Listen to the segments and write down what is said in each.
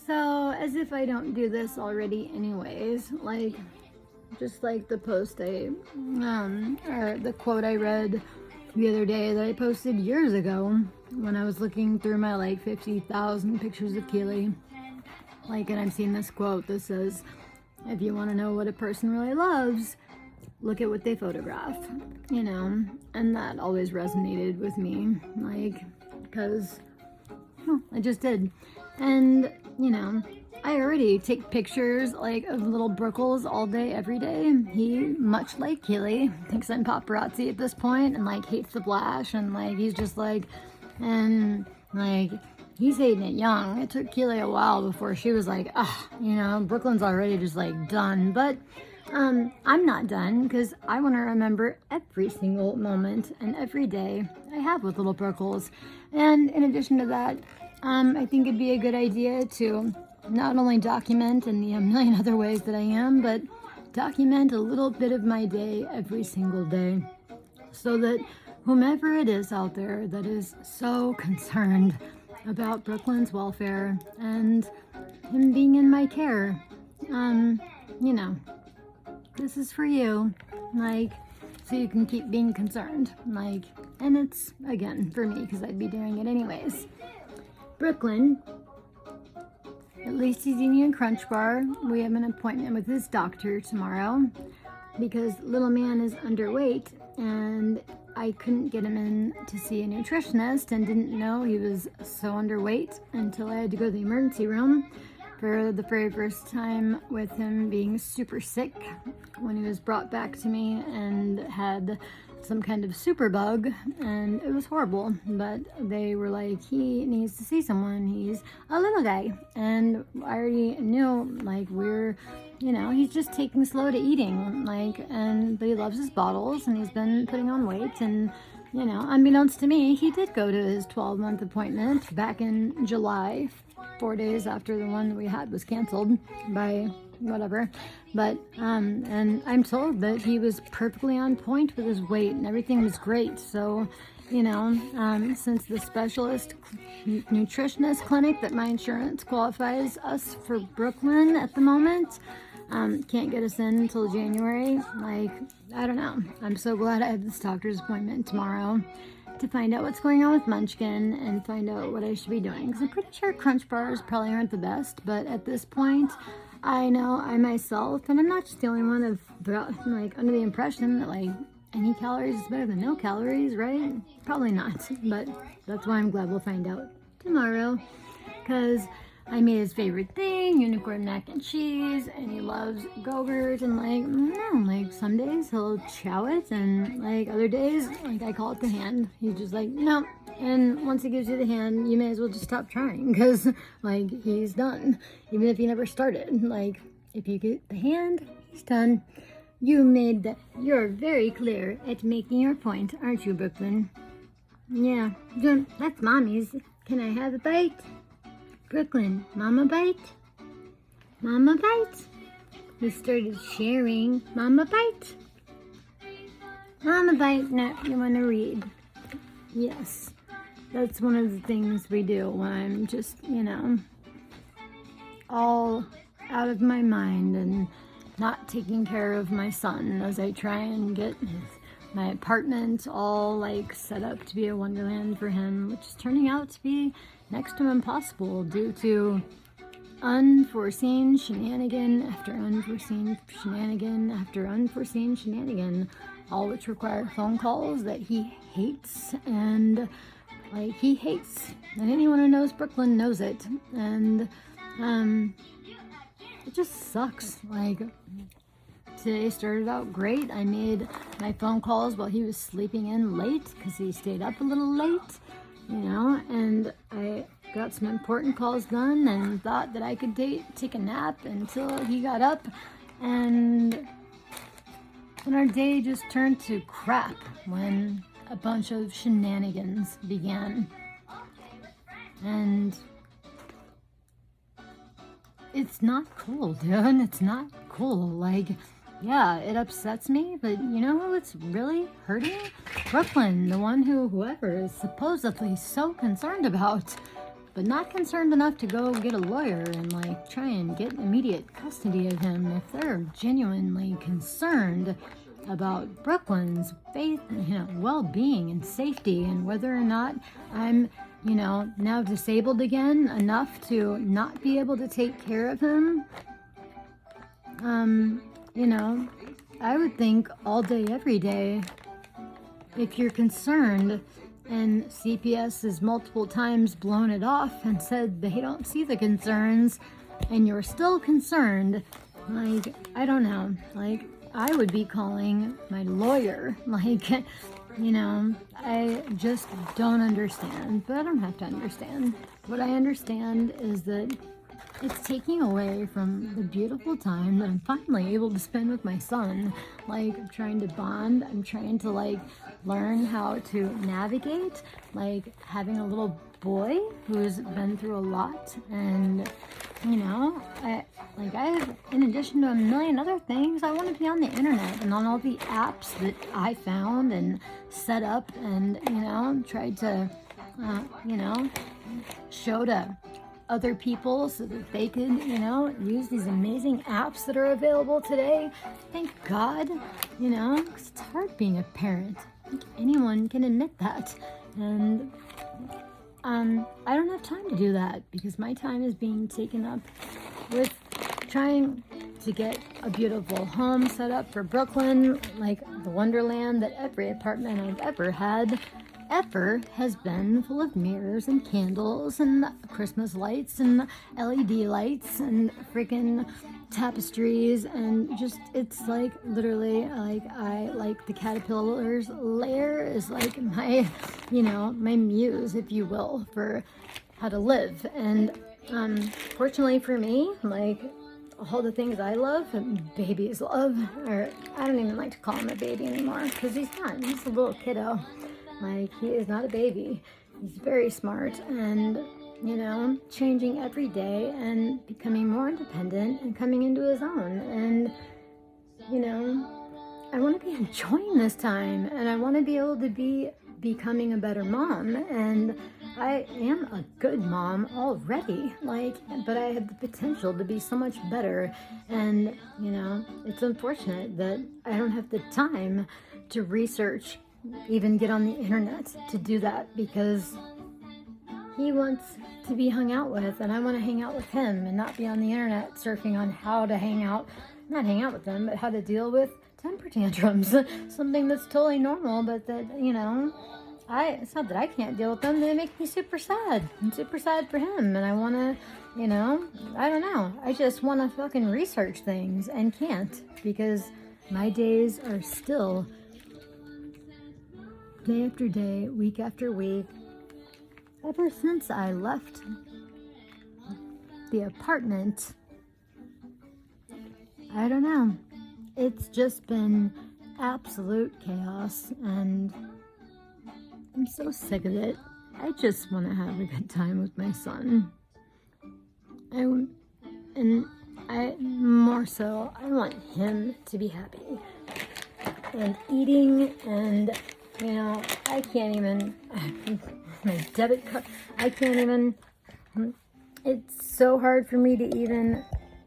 So, as if I don't do this already anyways, like, just like the post or the quote I read the other day that I posted years ago when I was looking through my, like, 50,000 pictures of Keely. Like, and I've seen this quote that says, if you want to know what a person really loves, look at what they photograph, you know, and that always resonated with me, like, because I just did. And, you know, I already take pictures, like, of little Brookles all day, every day. He, much like Keely, thinks I'm paparazzi at this point and, like, hates the flash. And, like, he's just like, and, like, he's hating it young. It took Keely a while before she was like, you know, Brooklyn's already just, like, done. But I'm not done because I want to remember every single moment and every day I have with little Brookles. And in addition to that, I think it'd be a good idea to not only document in the million other ways that I am, but document a little bit of my day every single day so that whomever it is out there that is so concerned about Brooklyn's welfare and him being in my care, you know, this is for you, like, so you can keep being concerned, like, and it's, again, for me, because I'd be doing it anyways. Brooklyn, at least he's eating a Crunch Bar. We have an appointment with his doctor tomorrow because little man is underweight and I couldn't get him in to see a nutritionist and didn't know he was so underweight until I had to go to the emergency room for the very first time with him being super sick when he was brought back to me and had some kind of super bug, and it was horrible, but they were like, he needs to see someone, he's a little guy, and I already knew, like, we're, you know, he's just taking slow to eating, like, and, but he loves his bottles, and he's been putting on weight, and, you know, unbeknownst to me, he did go to his 12-month appointment back in July, 4 days after the one we had was canceled by whatever, but and I'm told that he was perfectly on point with his weight and everything was great. So, you know, since the specialist nutritionist clinic that my insurance qualifies us for Brooklyn at the moment can't get us in until January, like, I don't know. I'm so glad I have this doctor's appointment tomorrow to find out what's going on with Munchkin and find out what I should be doing, because I'm pretty sure Crunch Bars probably aren't the best, but at this point I know I myself, and I'm not just the only one of, like, under the impression that, like, any calories is better than no calories, right? Probably not, but that's why I'm glad we'll find out tomorrow, because I made his favorite thing, unicorn mac and cheese, and he loves Go-Gurt, and, like, no, like, some days he'll chow it, and, like, other days, like, I call it the hand. He's just like, no. And once he gives you the hand, you may as well just stop trying, because, like, he's done. Even if he never started. Like, if you get the hand, he's done. You're very clear at making your point, aren't you, Brooklyn? Yeah, that's Mommy's. Can I have a bite? Brooklyn, Mama bite? Mama bite? We started sharing. Mama bite? Mama bite? No, you want to read? Yes. That's one of the things we do when I'm just, you know, all out of my mind and not taking care of my son as I try and get my apartment all, like, set up to be a wonderland for him, which is turning out to be next to impossible due to unforeseen shenanigan after unforeseen shenanigan after unforeseen shenanigan, all which require phone calls that he hates, and, like, he hates, and anyone who knows Brooklyn knows it, and it just sucks. Like, today started out great. I made my phone calls while he was sleeping in late because he stayed up a little late, you know, and I got some important calls done and thought that I could take a nap until he got up, and then our day just turned to crap when a bunch of shenanigans began. And it's not cool, dude. It's not cool. Like, yeah, it upsets me, but you know who it's really hurting? Brooklyn, the one who whoever is supposedly so concerned about. but not concerned enough to go get a lawyer and like try and get immediate custody of him. If they're genuinely concerned about Brooklyn's faith, well-being and safety, and whether or not I'm, now disabled again enough to not be able to take care of him, I would think all day, every day, if you're concerned, and CPS has multiple times blown it off and said they don't see the concerns, and you're still concerned, like, I don't know, like, I would be calling my lawyer, like, I just don't understand, but I don't have to understand. What I understand is that it's taking away from the beautiful time that I'm finally able to spend with my son. Like, I'm trying to bond. I'm trying to, like, learn how to navigate, like, having a little boy who's been through a lot. And, I have, in addition to a million other things, I want to be on the internet and on all the apps that I found and set up and, tried to, show to other people so that they could, use these amazing apps that are available today. Thank God, because it's hard being a parent. I think anyone can admit that. And I don't have time to do that because my time is being taken up with trying to get a beautiful home set up for Brooklyn, like the wonderland that every apartment I've ever had ever has been, full of mirrors and candles and Christmas lights and LED lights and freaking tapestries, and just, it's like literally, like, I like the caterpillar's lair is like my, my muse, if you will, for how to live. And fortunately for me, like, all the things I love, babies love, or I don't even like to call him a baby anymore because he's not. He's a little kiddo. Like, he is not a baby. He's very smart and, changing every day and becoming more independent and coming into his own. And, I want to be enjoying this time, and I want to be able to be becoming a better mom. And I am a good mom already, but I have the potential to be so much better. And, it's unfortunate that I don't have the time to research, even get on the internet to do that, because he wants to be hung out with and I want to hang out with him and not be on the internet surfing on how to not hang out with them, but how to deal with temper tantrums. Something that's totally normal, but that, it's not that I can't deal with them, they make me super sad. I'm super sad for him, and I want to, I don't know, I just want to fucking research things and can't, because my days are still day after day, week after week, ever since I left the apartment. I don't know. It's just been absolute chaos, and I'm so sick of it. I just want to have a good time with my son. More so, I want him to be happy. And eating, and I can't even, my debit card, I can't even, it's so hard for me to even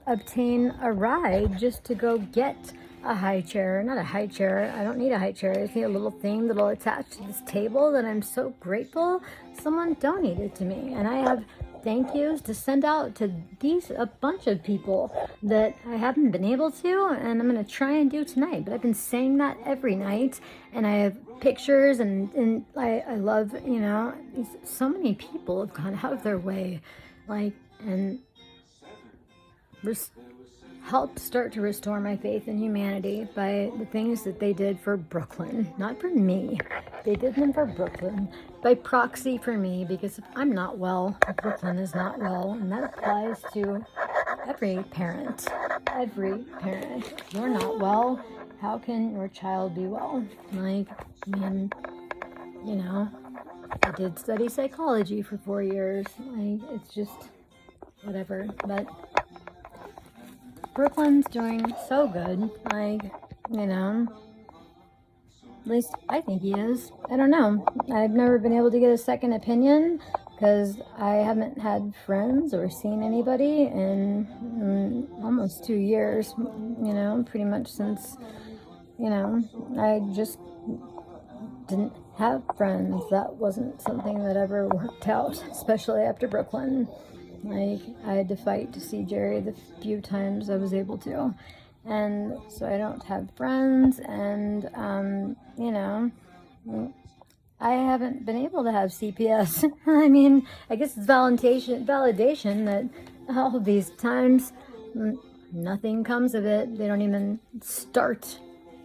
obtain a ride just to go get a high chair. Not a high chair, I don't need a high chair. I just need a little thing that'll attach to this table that I'm so grateful someone donated to me. And I have thank yous to send out to a bunch of people that I haven't been able to, and I'm going to try and do tonight. But I've been saying that every night, and I have pictures, and I love, so many people have gone out of their way, and helped start to restore my faith in humanity by the things that they did for Brooklyn. Not for me. They did them for Brooklyn. By proxy for me, because if I'm not well, Brooklyn is not well. And that applies to every parent. Every parent. If you're not well, how can your child be well? I did study psychology for 4 years. It's just whatever. But Brooklyn's doing so good, at least I think he is. I don't know. I've never been able to get a second opinion because I haven't had friends or seen anybody in almost 2 years, you know, pretty much since, you know, I just didn't have friends. That wasn't something that ever worked out, especially after Brooklyn. Like, I had to fight to see Jerry the few times I was able to. And so I don't have friends, and, you know, I haven't been able to have CPS. I mean, I guess it's validation that all of these times, nothing comes of it. They don't even start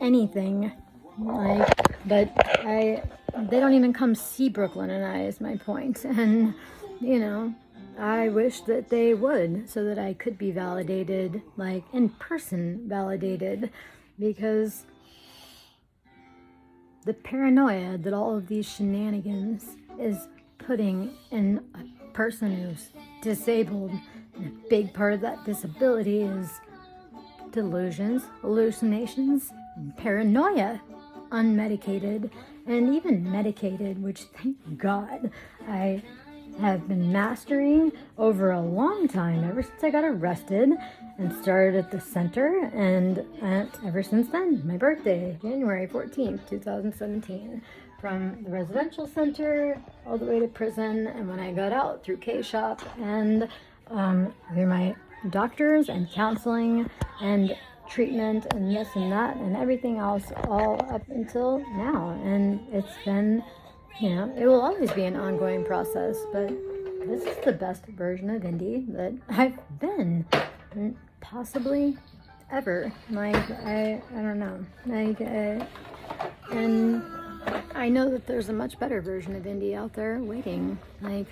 anything. Like, but they don't even come see Brooklyn and I, is my point. And, you know, I wish that they would, so that I could be validated, like in person validated, because the paranoia that all of these shenanigans is putting in a person who's disabled, and a big part of that disability is delusions, hallucinations, and paranoia, unmedicated and even medicated, which, thank God, I have been mastering over a long time, ever since I got arrested and started at the center, and ever since then, my birthday, January 14th, 2017, from the residential center all the way to prison, and when I got out, through K-Shop, and through my doctors and counseling and treatment and this and that and everything else, all up until now. And it's been, you know, it will always be an ongoing process, but this is the best version of Indy that I've been, possibly ever. Like, I don't know. Like, and I know that there's a much better version of Indy out there waiting. Like,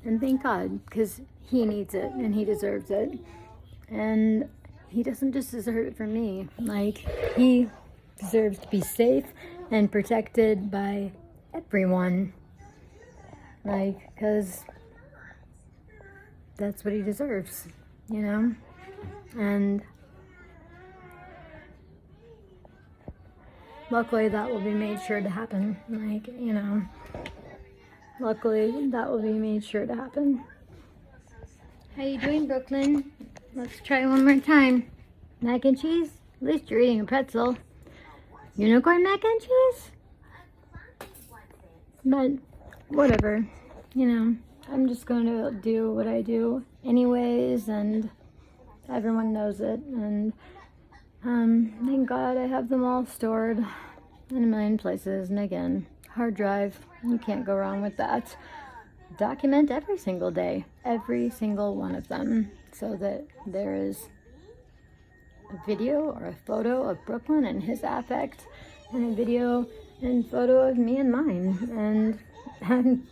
and thank God, because he needs it and he deserves it. And he doesn't just deserve it for me. Like, he deserves to be safe and protected by everyone. Like, because that's what he deserves, you know? And luckily that will be made sure to happen. Like, you know, luckily that will be made sure to happen. How you doing, Brooklyn? Let's try one more time. Mac and cheese? At least you're eating a pretzel. Unicorn mac and cheese? But whatever, you know, I'm just going to do what I do anyways, and everyone knows it. And thank God I have them all stored in a million places. And again, hard drive, you can't go wrong with that. Document every single day, every single one of them, so that there is a video or a photo of Brooklyn and his affect, and a video and photo of me and mine. And I'm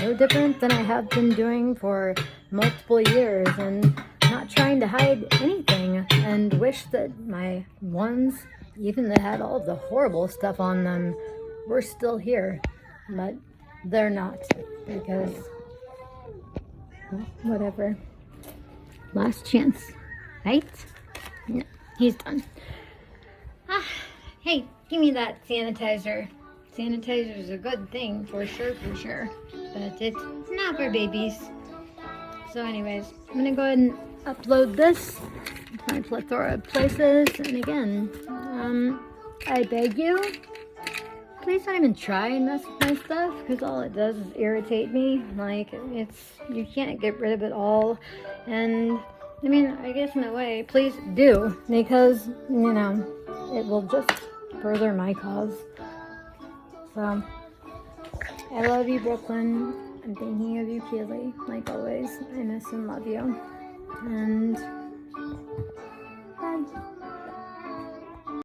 no different than I have been doing for multiple years, and not trying to hide anything, and wish that my ones, even that had all the horrible stuff on them, were still here. But they're not, because, well, whatever. Last chance, right? No, he's done. Hey, give me that sanitizer. Sanitizer is a good thing, for sure, but it's not for babies. So anyways, I'm gonna go ahead and upload this to my plethora of places. And again, I beg you, please don't even try and mess with my stuff, because all it does is irritate me. Like, you can't get rid of it all. And I mean, I guess in a way, please do, because, you know, it will just further my cause. So, I love you, Brooklyn. I'm thinking of you, Keely, like always. I miss and love you. And bye.